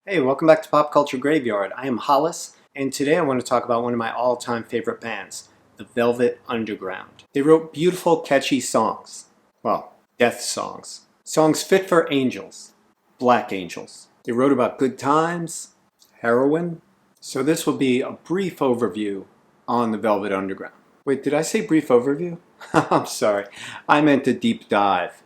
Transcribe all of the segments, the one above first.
Hey, welcome back to Pop Culture Graveyard. I am Hollis, and today I want to talk about one of my all-time favorite bands, the Velvet Underground. They wrote beautiful, catchy songs. Well, death songs. Songs fit for angels, black angels. They wrote about good times, heroin. So this will be a brief overview on the Velvet Underground. Wait, did I say brief overview? I'm sorry. I meant a deep dive.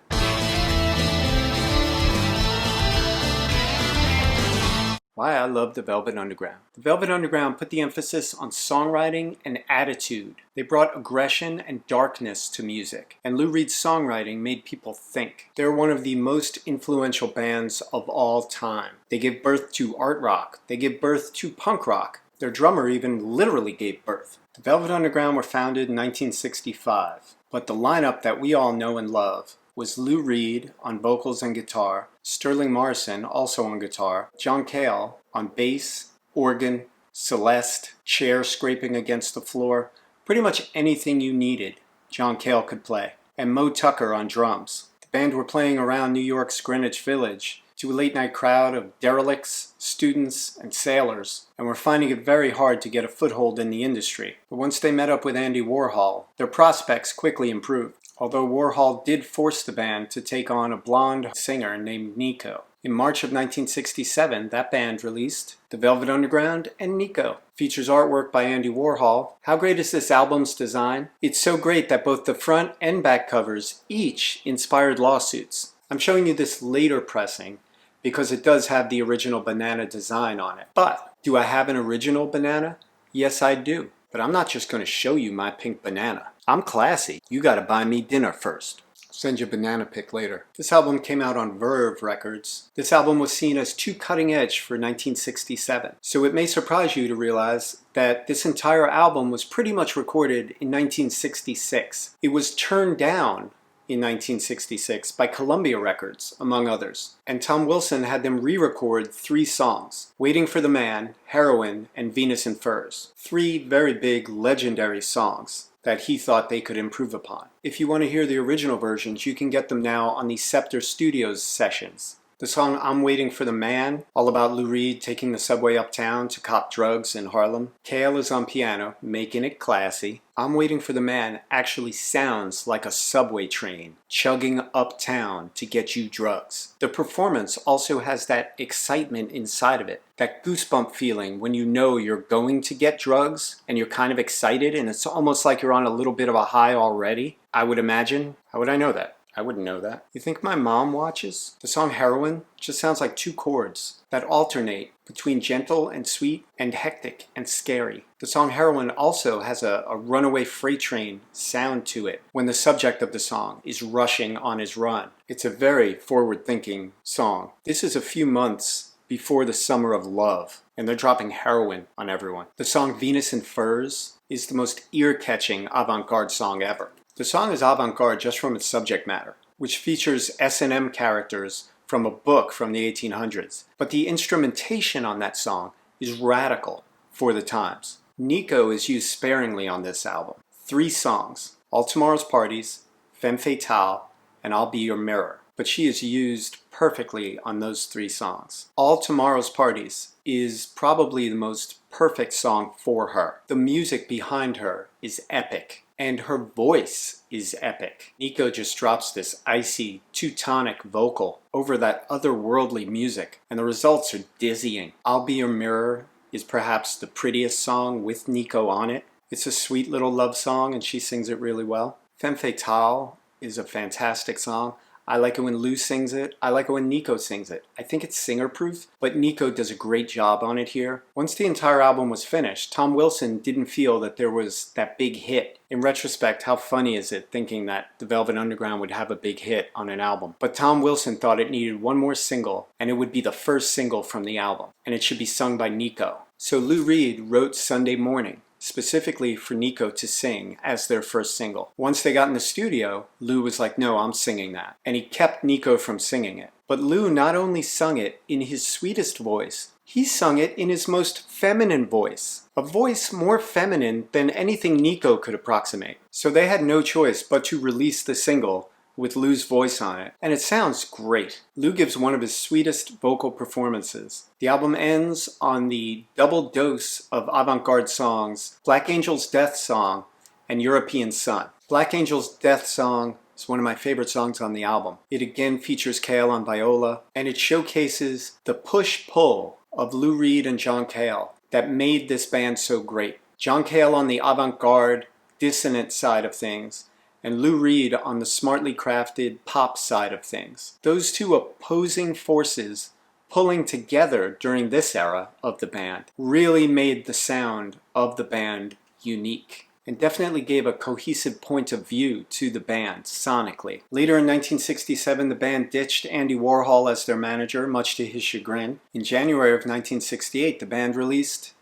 Why I love the Velvet Underground. The Velvet Underground put the emphasis on songwriting and attitude. They brought aggression and darkness to music, and Lou Reed's songwriting made people think. They're one of the most influential bands of all time. They gave birth to art rock. They gave birth to punk rock. Their drummer even literally gave birth. The Velvet Underground were founded in 1965, but the lineup that we all know and love was Lou Reed on vocals and guitar, Sterling Morrison also on guitar, John Cale on bass, organ, Celeste, chair scraping against the floor, pretty much anything you needed, John Cale could play, and Mo Tucker on drums. The band were playing around New York's Greenwich Village to a late-night crowd of derelicts, students, and sailors, and were finding it very hard to get a foothold in the industry. But once they met up with Andy Warhol, their prospects quickly improved, although Warhol did force the band to take on a blonde singer named Nico. In March of 1967, that band released The Velvet Underground and Nico. Features artwork by Andy Warhol. How great is this album's design? It's so great that both the front and back covers each inspired lawsuits. I'm showing you this later pressing because it does have the original banana design on it. But do I have an original banana? Yes, I do. But I'm not just going to show you my pink banana. I'm classy. You gotta buy me dinner first. I'll send you a banana pic later. This album came out on Verve Records. This album was seen as too cutting edge for 1967. So it may surprise you to realize that this entire album was pretty much recorded in 1966. It was turned down in 1966 by Columbia Records, among others. And Tom Wilson had them re-record 3 songs, Waiting for the Man, Heroin, and Venus in Furs. 3 very big, legendary songs that he thought they could improve upon. If you want to hear the original versions, you can get them now on the Scepter Studios sessions. The song I'm Waiting for the Man, all about Lou Reed taking the subway uptown to cop drugs in Harlem. Cale is on piano, making it classy. I'm Waiting for the Man actually sounds like a subway train chugging uptown to get you drugs. The performance also has that excitement inside of it, that goosebump feeling when you know you're going to get drugs and you're kind of excited and it's almost like you're on a little bit of a high already, I would imagine. How would I know that? I wouldn't know that. You think my mom watches? The song Heroin just sounds like 2 chords that alternate between gentle and sweet and hectic and scary. The song Heroin also has a runaway freight train sound to it when the subject of the song is rushing on his run. It's a very forward-thinking song. This is a few months before the summer of love, and they're dropping heroin on everyone. The song Venus in Furs is the most ear-catching avant-garde song ever. The song is avant-garde just from its subject matter, which features S&M characters from a book from the 1800s. But the instrumentation on that song is radical for the times. Nico is used sparingly on this album. 3 songs, All Tomorrow's Parties, Femme Fatale, and I'll Be Your Mirror. But she is used perfectly on those 3 songs. All Tomorrow's Parties is probably the most perfect song for her. The music behind her is epic. And her voice is epic. Nico just drops this icy, Teutonic vocal over that otherworldly music, and the results are dizzying. I'll Be Your Mirror is perhaps the prettiest song with Nico on it. It's a sweet little love song, and she sings it really well. Femme Fatale is a fantastic song. I like it when Lou sings it. I like it when Nico sings it. I think it's singer-proof, but Nico does a great job on it here. Once the entire album was finished, Tom Wilson didn't feel that there was that big hit. In retrospect, how funny is it thinking that the Velvet Underground would have a big hit on an album? But Tom Wilson thought it needed one more single, and it would be the first single from the album, and it should be sung by Nico. So Lou Reed wrote Sunday Morning, specifically for Nico to sing as their first single. Once they got in the studio, Lou was like, no, I'm singing that. And he kept Nico from singing it. But Lou not only sung it in his sweetest voice, he sung it in his most feminine voice. A voice more feminine than anything Nico could approximate. So they had no choice but to release the single with Lou's voice on it, and it sounds great. Lou gives one of his sweetest vocal performances. The album ends on the double dose of avant-garde songs, Black Angel's Death Song and European Sun. Black Angel's Death Song is one of my favorite songs on the album. It again features Cale on viola, and it showcases the push-pull of Lou Reed and John Cale that made this band so great. John Cale on the avant-garde, dissonant side of things, and Lou Reed on the smartly crafted pop side of things. Those two opposing forces pulling together during this era of the band really made the sound of the band unique, and definitely gave a cohesive point of view to the band sonically. Later in 1967, the band ditched Andy Warhol as their manager, much to his chagrin. In January of 1968, the band released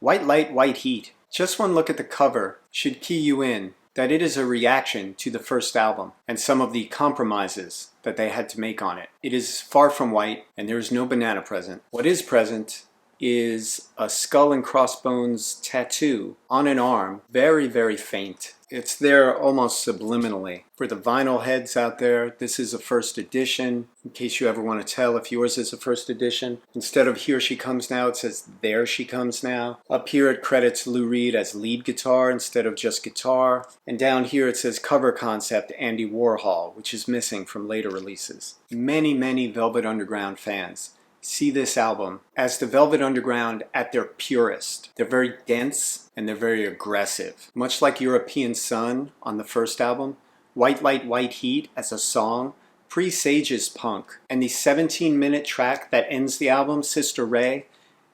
White Light, White Heat. Just one look at the cover should key you in that it is a reaction to the first album and some of the compromises that they had to make on it. It is far from white, and there is no banana present. What is present is a skull and crossbones tattoo on an arm, very, very faint. It's there almost subliminally. For the vinyl heads out there, this is a first edition, in case you ever want to tell if yours is a first edition. Instead of Here She Comes Now, it says There She Comes Now. Up here it credits Lou Reed as lead guitar instead of just guitar. And down here it says cover concept Andy Warhol, which is missing from later releases. Many, many Velvet Underground fans see this album as the Velvet Underground at their purest. They're very dense and they're very aggressive. Much like European Sun on the first album, White Light, White Heat as a song presages punk. And the 17-minute track that ends the album, Sister Ray,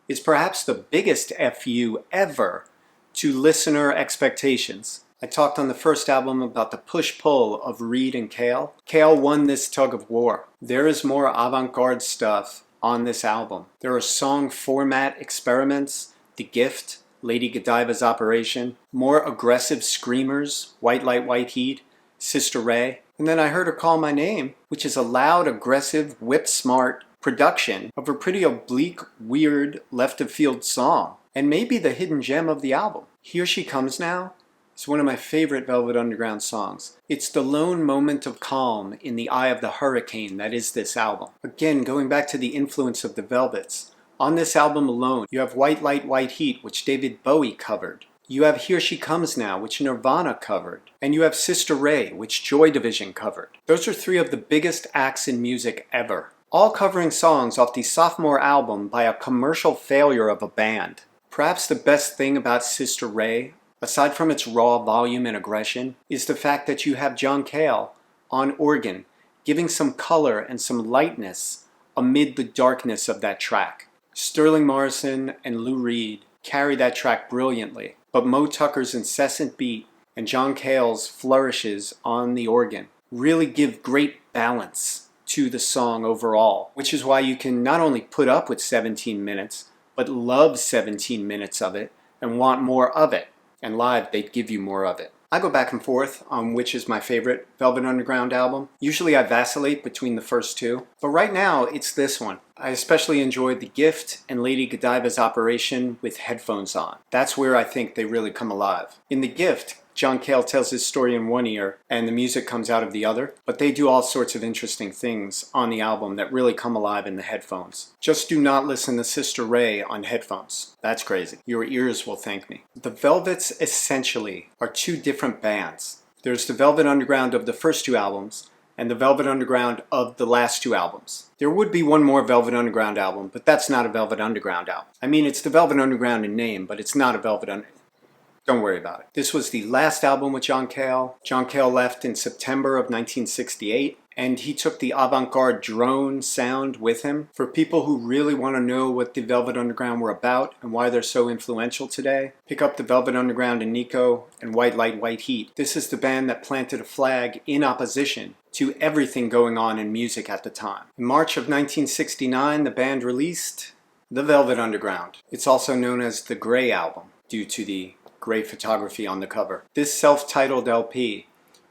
is perhaps the biggest FU ever to listener expectations. I talked on the first album about the push-pull of Reed and Cale. Cale won this tug of war. There is more avant-garde stuff on this album. There are song format experiments, The Gift, Lady Godiva's Operation, more aggressive screamers, White Light, White Heat, Sister Ray, and then I Heard Her Call My Name, which is a loud, aggressive, whip-smart production of a pretty oblique, weird, left-of-field song, and maybe the hidden gem of the album. Here She Comes Now is one of my favorite Velvet Underground songs. It's the lone moment of calm in the eye of the hurricane that is this album. Again, going back to the influence of the Velvets, on this album alone, you have White Light, White Heat, which David Bowie covered. You have Here She Comes Now, which Nirvana covered. And you have Sister Ray, which Joy Division covered. Those are three of the biggest acts in music ever, all covering songs off the sophomore album by a commercial failure of a band. Perhaps the best thing about Sister Ray, aside from its raw volume and aggression, is the fact that you have John Cale on organ, giving some color and some lightness amid the darkness of that track. Sterling Morrison and Lou Reed carry that track brilliantly, but Mo Tucker's incessant beat and John Cale's flourishes on the organ really give great balance to the song overall, which is why you can not only put up with 17 minutes, but love 17 minutes of it and want more of it. And live, they'd give you more of it. I go back and forth on which is my favorite Velvet Underground album. Usually I vacillate between the first two, but right now it's this one. I especially enjoyed The Gift and Lady Godiva's Operation with headphones on. That's where I think they really come alive. In The Gift, John Cale tells his story in one ear and the music comes out of the other, but they do all sorts of interesting things on the album that really come alive in the headphones. Just do not listen to Sister Ray on headphones. That's crazy. Your ears will thank me. The Velvets essentially are two different bands. There's the Velvet Underground of the first two albums and the Velvet Underground of the last two albums. There would be one more Velvet Underground album, but that's not a Velvet Underground album. I mean, it's the Velvet Underground in name, but it's not a Velvet Underground. Don't worry about it. This was the last album with John Cale. John Cale left in September of 1968, and he took the avant-garde drone sound with him. For people who really want to know what the Velvet Underground were about and why they're so influential today, pick up the Velvet Underground and Nico and White Light, White Heat. This is the band that planted a flag in opposition to everything going on in music at the time. In March of 1969, the band released the Velvet Underground. It's also known as the Grey Album, due to the gray photography on the cover. This self-titled LP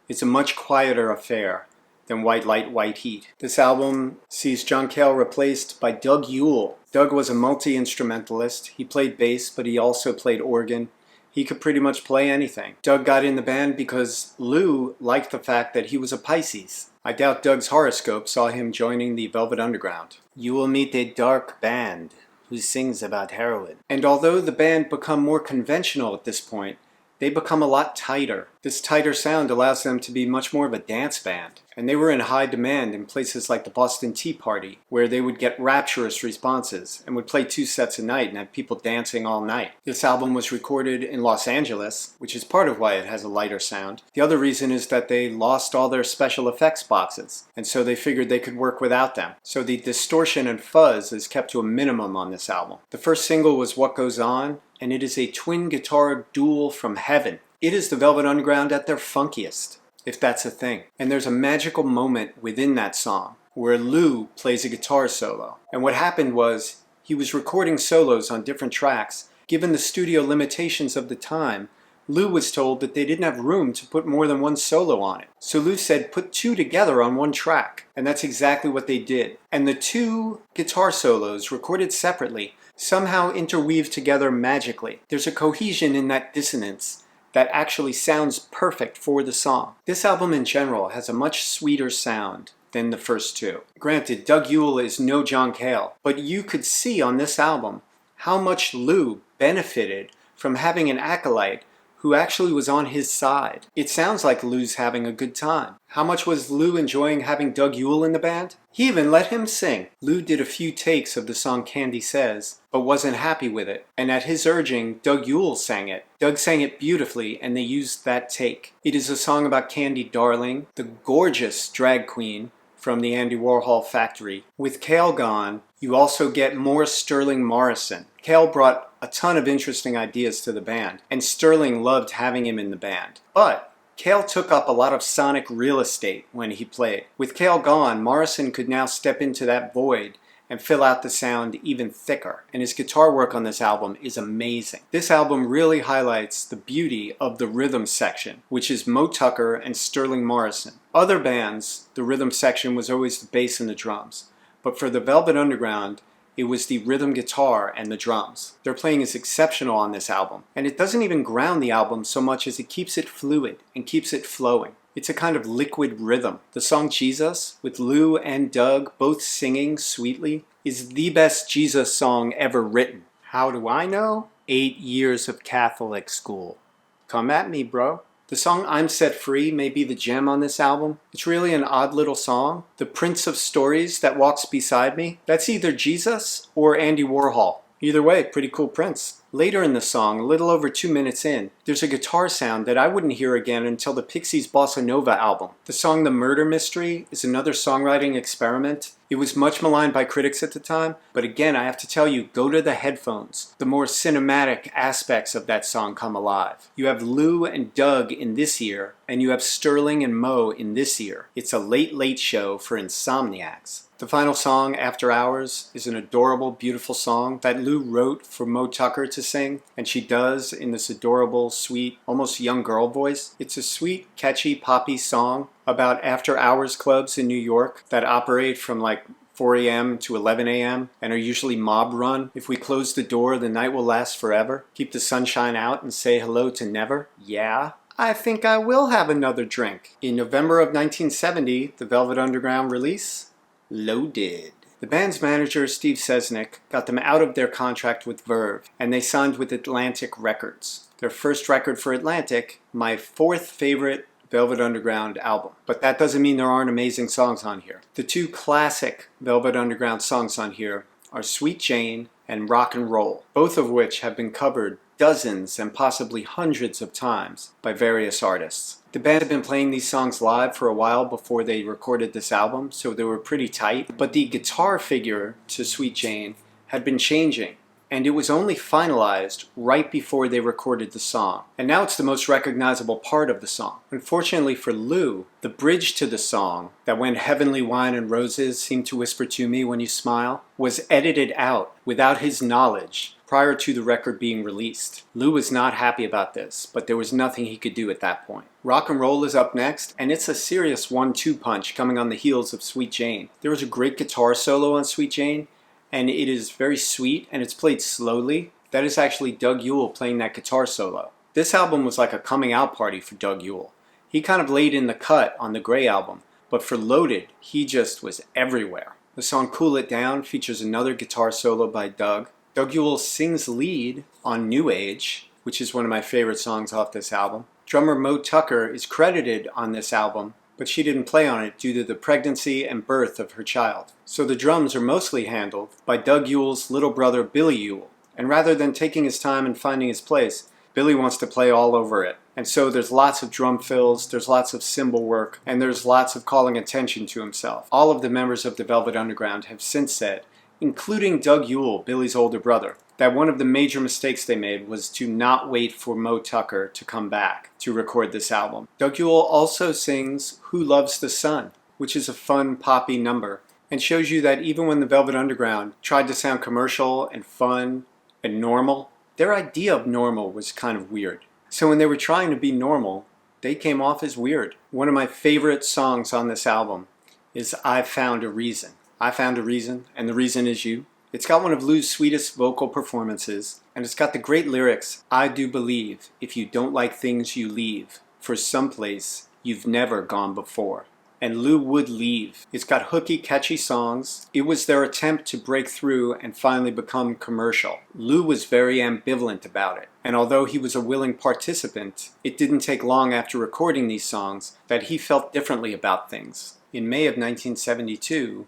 is a much quieter affair than White Light, White Heat. This album sees John Cale replaced by Doug Yule. Doug was a multi-instrumentalist. He played bass, but he also played organ. He could pretty much play anything. Doug got in the band because Lou liked the fact that he was a Pisces. I doubt Doug's horoscope saw him joining the Velvet Underground. You will meet a dark band who sings about heroin. And although the band become more conventional at this point, they become a lot tighter. This tighter sound allows them to be much more of a dance band. And they were in high demand in places like the Boston Tea Party, where they would get rapturous responses and would play 2 sets a night and have people dancing all night. This album was recorded in Los Angeles, which is part of why it has a lighter sound. The other reason is that they lost all their special effects boxes, and so they figured they could work without them. So the distortion and fuzz is kept to a minimum on this album. The first single was What Goes On, and it is a twin guitar duel from heaven. It is the Velvet Underground at their funkiest, if that's a thing. And there's a magical moment within that song where Lou plays a guitar solo. And what happened was he was recording solos on different tracks. Given the studio limitations of the time, Lou was told that they didn't have room to put more than one solo on it. So Lou said, put 2 together on one track. And that's exactly what they did. And the 2 guitar solos, recorded separately, somehow interweave together magically. There's a cohesion in that dissonance that actually sounds perfect for the song. This album in general has a much sweeter sound than the first 2. Granted, Doug Yule is no John Cale, but you could see on this album how much Lou benefited from having an acolyte who actually was on his side. It sounds like Lou's having a good time. How much was Lou enjoying having Doug Yule in the band? He even let him sing. Lou did a few takes of the song Candy Says, but wasn't happy with it. And at his urging, Doug Yule sang it. Doug sang it beautifully, and they used that take. It is a song about Candy Darling, the gorgeous drag queen from the Andy Warhol factory. With Cale gone, you also get more Sterling Morrison. Cale brought a ton of interesting ideas to the band, and Sterling loved having him in the band. But Cale took up a lot of sonic real estate when he played. With Cale gone, Morrison could now step into that void and fill out the sound even thicker. And his guitar work on this album is amazing. This album really highlights the beauty of the rhythm section, which is Mo Tucker and Sterling Morrison. Other bands, the rhythm section was always the bass and the drums. But for the Velvet Underground, it was the rhythm guitar and the drums. Their playing is exceptional on this album, and it doesn't even ground the album so much as it keeps it fluid and keeps it flowing. It's a kind of liquid rhythm. The song Jesus, with Lou and Doug both singing sweetly, is the best Jesus song ever written. How do I know? 8 years of Catholic school. Come at me, bro. The song I'm Set Free may be the gem on this album. It's really an odd little song. The Prince of Stories that walks beside me, that's either Jesus or Andy Warhol. Either way, pretty cool Prince. Later in the song, a little over 2 minutes in, there's a guitar sound that I wouldn't hear again until the Pixies' Bossa Nova album. The song The Murder Mystery is another songwriting experiment. It was much maligned by critics at the time, but again, I have to tell you, go to the headphones. The more cinematic aspects of that song come alive. You have Lou and Doug in this ear, and you have Sterling and Mo in this ear. It's a late, late show for insomniacs. The final song, After Hours, is an adorable, beautiful song that Lou wrote for Mo Tucker to sing, and she does in this adorable, sweet, almost young girl voice. It's a sweet, catchy, poppy song about after-hours clubs in New York that operate from like 4 a.m. to 11 a.m. and are usually mob-run. If we close the door, the night will last forever. Keep the sunshine out and say hello to never. Yeah. I think I will have another drink. In November of 1970, the Velvet Underground release, Loaded. The band's manager, Steve Sesnick, got them out of their contract with Verve, and they signed with Atlantic Records. Their first record for Atlantic, my 4th favorite Velvet Underground album. But that doesn't mean there aren't amazing songs on here. The 2 classic Velvet Underground songs on here are Sweet Jane and Rock and Roll, both of which have been covered dozens and possibly hundreds of times by various artists. The band had been playing these songs live for a while before they recorded this album, so they were pretty tight. But the guitar figure to Sweet Jane had been changing, and it was only finalized right before they recorded the song. And now it's the most recognizable part of the song. Unfortunately for Lou, the bridge to the song, that went heavenly wine and roses seem to whisper to me when you smile, was edited out without his knowledge prior to the record being released. Lou was not happy about this, but there was nothing he could do at that point. Rock and Roll is up next, and it's a serious 1-2 punch coming on the heels of Sweet Jane. There was a great guitar solo on Sweet Jane, and it is very sweet, and it's played slowly. That is actually Doug Yule playing that guitar solo. This album was like a coming out party for Doug Yule. He kind of laid in the cut on the Gray album, but for Loaded, he just was everywhere. The song Cool It Down features another guitar solo by Doug. Doug Yule sings lead on New Age, which is one of my favorite songs off this album. Drummer Mo Tucker is credited on this album, but she didn't play on it due to the pregnancy and birth of her child. So the drums are mostly handled by Doug Yule's little brother Billy Yule. And rather than taking his time and finding his place, Billy wants to play all over it. And so there's lots of drum fills, there's lots of cymbal work, and there's lots of calling attention to himself. All of the members of the Velvet Underground have since said, including Doug Yule, Billy's older brother, that one of the major mistakes they made was to not wait for Mo Tucker to come back to record this album. Doug Yule also sings Who Loves the Sun, which is a fun poppy number, and shows you that even when the Velvet Underground tried to sound commercial and fun and normal, their idea of normal was kind of weird. So when they were trying to be normal, they came off as weird. One of my favorite songs on this album is I Found a Reason. I found a reason, and the reason is you. It's got one of Lou's sweetest vocal performances, and it's got the great lyrics, I do believe, if you don't like things you leave, for someplace you've never gone before. And Lou would leave. It's got hooky, catchy songs. It was their attempt to break through and finally become commercial. Lou was very ambivalent about it, and although he was a willing participant, it didn't take long after recording these songs that he felt differently about things. In May of 1972,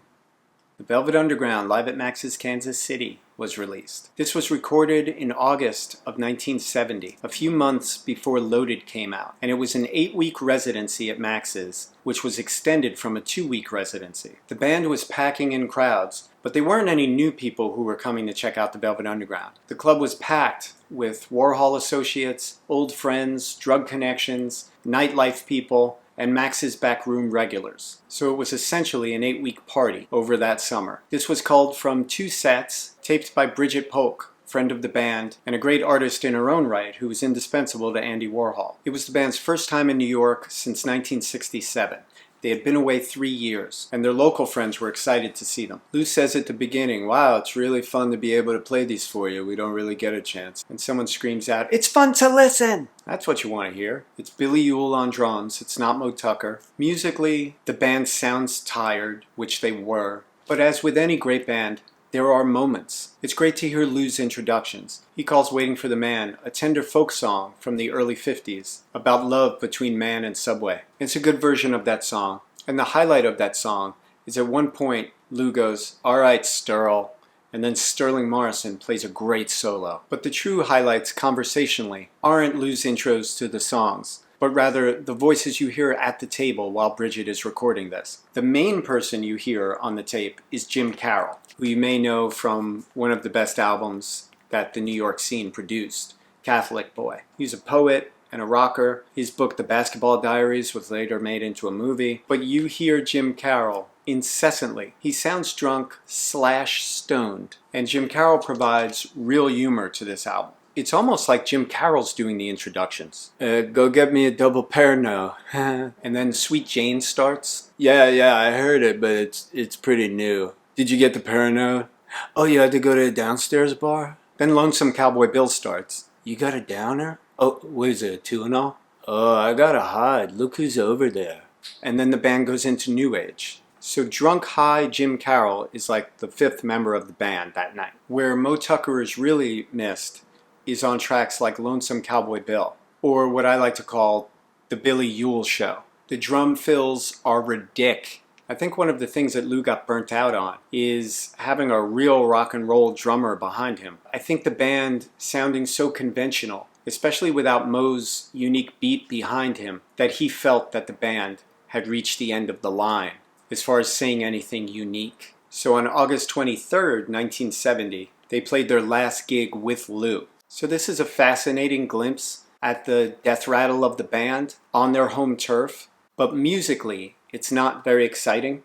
The Velvet Underground live at Max's Kansas City was released. This was recorded in August of 1970, a few months before Loaded came out, and it was an 8-week residency at Max's, which was extended from a 2-week residency. The band was packing in crowds, but there weren't any new people who were coming to check out the Velvet Underground. The club was packed with Warhol associates, old friends, drug connections, nightlife people, and Max's backroom regulars. So it was essentially an 8-week party over that summer. This was culled from 2 sets taped by Bridget Polk, friend of the band, and a great artist in her own right who was indispensable to Andy Warhol. It was the band's first time in New York since 1967. They had been away 3 years, and their local friends were excited to see them. Lou says at the beginning, wow, it's really fun to be able to play these for you. We don't really get a chance. And someone screams out, it's fun to listen! That's what you want to hear. It's Billy Yule on drums. It's not Mo Tucker. Musically, the band sounds tired, which they were. But as with any great band, there are moments. It's great to hear Lou's introductions. He calls Waiting for the Man a tender folk song from the early 50s about love between man and subway. It's a good version of that song. And the highlight of that song is at one point Lou goes, all right, Sterl. And then Sterling Morrison plays a great solo. But the true highlights conversationally aren't Lou's intros to the songs, but rather the voices you hear at the table while Bridget is recording this. The main person you hear on the tape is Jim Carroll, who you may know from one of the best albums that the New York scene produced, Catholic Boy. He's a poet and a rocker. His book, The Basketball Diaries, was later made into a movie. But you hear Jim Carroll incessantly. He sounds drunk / stoned. And Jim Carroll provides real humor to this album. It's almost like Jim Carroll's doing the introductions. Go get me a double Pernod. And then Sweet Jane starts. Yeah, I heard it, but it's pretty new. Did you get the Pernod? Oh, you had to go to a downstairs bar? Then Lonesome Cowboy Bill starts. You got a downer? Oh, what is it, a 2-0? Oh, I gotta hide. Look who's over there. And then the band goes into New Age. So Drunk High Jim Carroll is like the 5th member of the band that night. Where Mo Tucker is really missed is on tracks like Lonesome Cowboy Bill, or what I like to call the Billy Yule Show. The drum fills are ridiculous. I think one of the things that Lou got burnt out on is having a real rock and roll drummer behind him. I think the band sounding so conventional, especially without Mo's unique beat behind him, that he felt that the band had reached the end of the line as far as saying anything unique. So on August 23rd, 1970, they played their last gig with Lou. So this is a fascinating glimpse at the death rattle of the band on their home turf, but musically, it's not very exciting.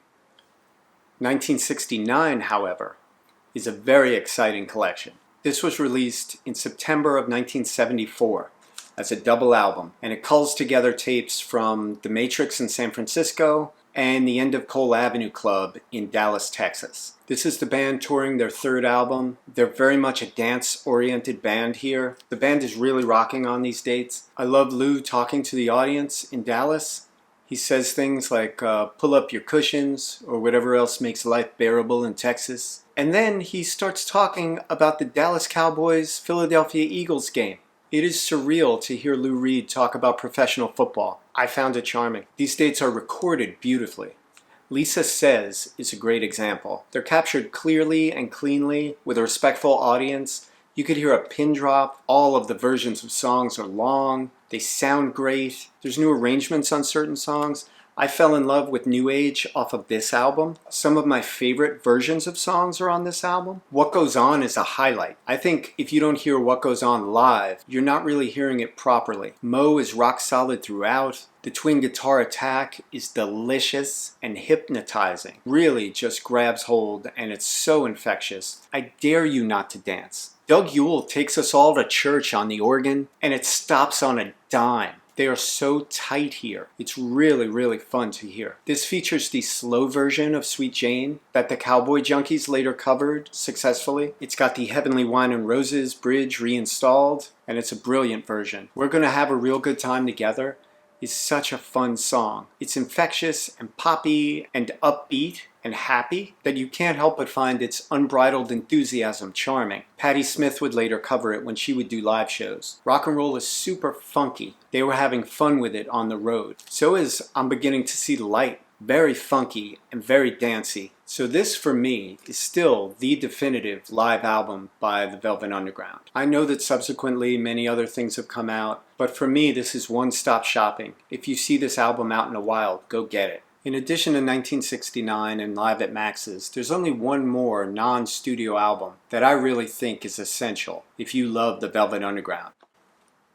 1969, however, is a very exciting collection. This was released in September of 1974 as a double album, and it culls together tapes from The Matrix in San Francisco and the End of Cole Avenue Club in Dallas, Texas. This is the band touring their third album. They're very much a dance-oriented band here. The band is really rocking on these dates. I love Lou talking to the audience in Dallas. He says things like, pull up your cushions, or whatever else makes life bearable in Texas. And then he starts talking about the Dallas Cowboys-Philadelphia Eagles game. It is surreal to hear Lou Reed talk about professional football. I found it charming. These dates are recorded beautifully. Lisa Says is a great example. They're captured clearly and cleanly with a respectful audience. You could hear a pin drop. All of the versions of songs are long. They sound great. There's new arrangements on certain songs. I fell in love with New Age off of this album. Some of my favorite versions of songs are on this album. What Goes On is a highlight. I think if you don't hear What Goes On live, you're not really hearing it properly. Mo is rock solid throughout. The twin guitar attack is delicious and hypnotizing. Really just grabs hold, and it's so infectious. I dare you not to dance. Doug Yule takes us all to church on the organ, and it stops on a dime. They are so tight here. It's really, really fun to hear. This features the slow version of Sweet Jane that the Cowboy Junkies later covered successfully. It's got the Heavenly Wine and Roses bridge reinstalled, and it's a brilliant version. We're Gonna Have a Real Good Time Together is such a fun song. It's infectious and poppy and upbeat and happy that you can't help but find its unbridled enthusiasm charming. Patti Smith would later cover it when she would do live shows. Rock and roll is super funky. They were having fun with it on the road. So is I'm Beginning to See the Light. Very funky and very dancey. So this, for me, is still the definitive live album by the Velvet Underground. I know that subsequently many other things have come out, but for me this is one-stop shopping. If you see this album out in the wild, go get it. In addition to 1969 and Live at Max's, there's only one more non-studio album that I really think is essential if you love the Velvet Underground.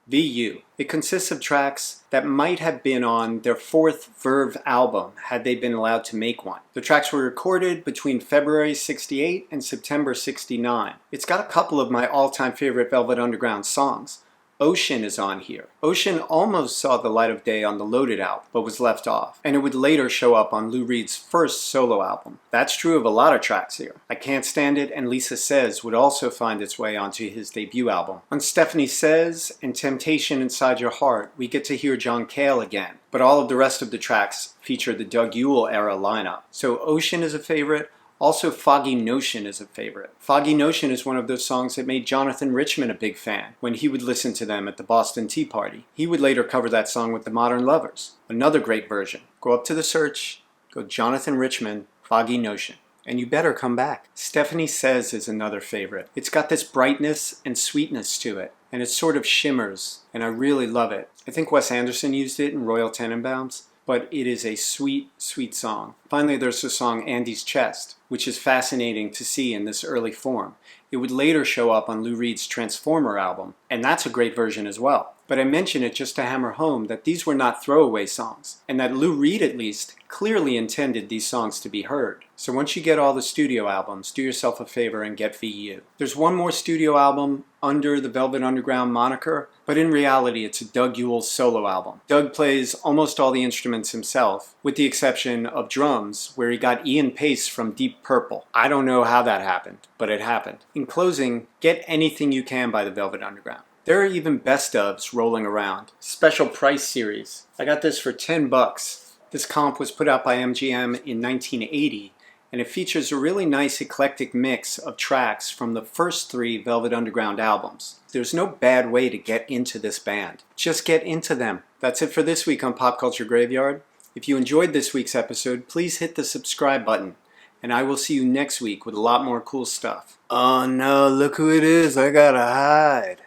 VU. It consists of tracks that might have been on their fourth Verve album had they been allowed to make one. The tracks were recorded between February '68 and September '69. It's got a couple of my all-time favorite Velvet Underground songs. Ocean is on here. Ocean almost saw the light of day on the Loaded album, but was left off, and it would later show up on Lou Reed's first solo album. That's true of a lot of tracks here. I Can't Stand It and Lisa Says would also find its way onto his debut album. On Stephanie Says and Temptation Inside Your Heart, we get to hear John Cale again, but all of the rest of the tracks feature the Doug Yule era lineup. So Ocean is a favorite. Also, Foggy Notion is a favorite. Foggy Notion is one of those songs that made Jonathan Richman a big fan when he would listen to them at the Boston Tea Party. He would later cover that song with the Modern Lovers. Another great version. Go up to the search, go Jonathan Richman, Foggy Notion, and you better come back. Stephanie Says is another favorite. It's got this brightness and sweetness to it, and it sort of shimmers, and I really love it. I think Wes Anderson used it in Royal Tenenbaums, but it is a sweet, sweet song. Finally, there's the song Andy's Chest, which is fascinating to see in this early form. It would later show up on Lou Reed's Transformer album, and that's a great version as well. But I mention it just to hammer home that these were not throwaway songs, and that Lou Reed, at least, clearly intended these songs to be heard. So once you get all the studio albums, do yourself a favor and get VU. There's one more studio album under the Velvet Underground moniker, but in reality it's a Doug Yule solo album. Doug plays almost all the instruments himself, with the exception of drums, where he got Ian Pace from Deep Purple. I don't know how that happened, but it happened. In closing, get anything you can by the Velvet Underground. There are even best ofs rolling around. Special price series. I got this for $10. This comp was put out by MGM in 1980, and it features a really nice eclectic mix of tracks from the first three Velvet Underground albums. There's no bad way to get into this band. Just get into them. That's it for this week on Pop Culture Graveyard. If you enjoyed this week's episode, please hit the subscribe button, and I will see you next week with a lot more cool stuff. Oh no, look who it is, I gotta hide.